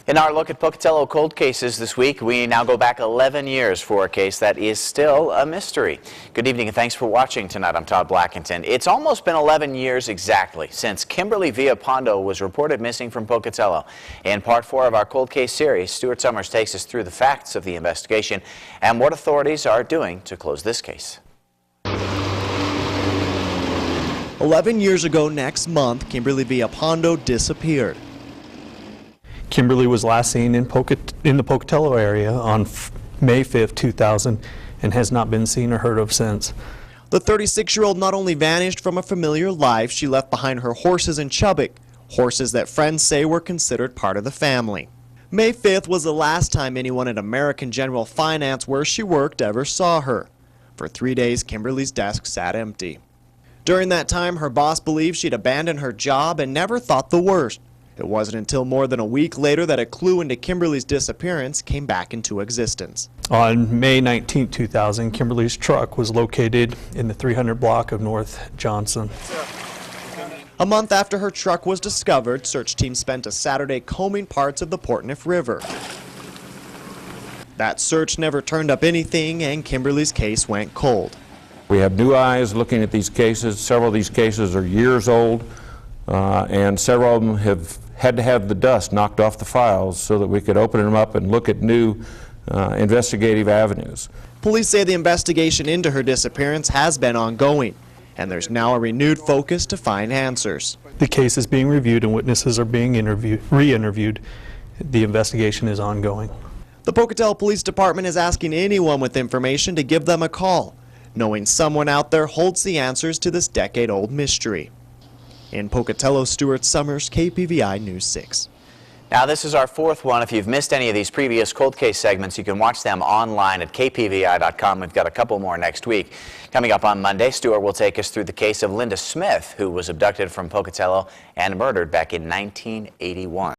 In our look at Pocatello cold cases this week, we now go back 11 years for a case that is still a mystery. Good evening and thanks for watching tonight. I'm Todd Blackington. It's almost been 11 years exactly since Kimberly Vialpando was reported missing from Pocatello. In part 4 of our cold case series, Stuart Summers takes us through the facts of the investigation and what authorities are doing to close this case. 11 years ago next month, Kimberly Vialpando disappeared. Kimberly was last seen in the Pocatello area on May 5th, 2000 and has not been seen or heard of since. The 36-year-old not only vanished from a familiar life, she left behind her horses in Chubbuck, horses that friends say were considered part of the family. May 5th was the last time anyone at American General Finance, where she worked, ever saw her. For 3 days, Kimberly's desk sat empty. During that time, her boss believed she'd abandoned her job and never thought the worst. It wasn't until more than a week later that a clue into Kimberly's disappearance came back into existence. On May 19, 2000, Kimberly's truck was located in the 300 block of North Johnson. A month after her truck was discovered, search teams spent a Saturday combing parts of the Portneuf River. That search never turned up anything, and Kimberly's case went cold. We have new eyes looking at these cases. Several of these cases are years old, and several of them have had to have the dust knocked off the files so that we could open them up and look at new investigative avenues. Police say the investigation into her disappearance has been ongoing, and there's now a renewed focus to find answers. The case is being reviewed and witnesses are being re-interviewed. The investigation is ongoing. The Pocatello Police Department is asking anyone with information to give them a call, knowing someone out there holds the answers to this decade-old mystery. In Pocatello, Stuart Summers, KPVI News 6. Now, this is our fourth one. If you've missed any of these previous cold case segments, you can watch them online at kpvi.com. We've got a couple more next week. Coming up on Monday, Stuart will take us through the case of Linda Smith, who was abducted from Pocatello and murdered back in 1981.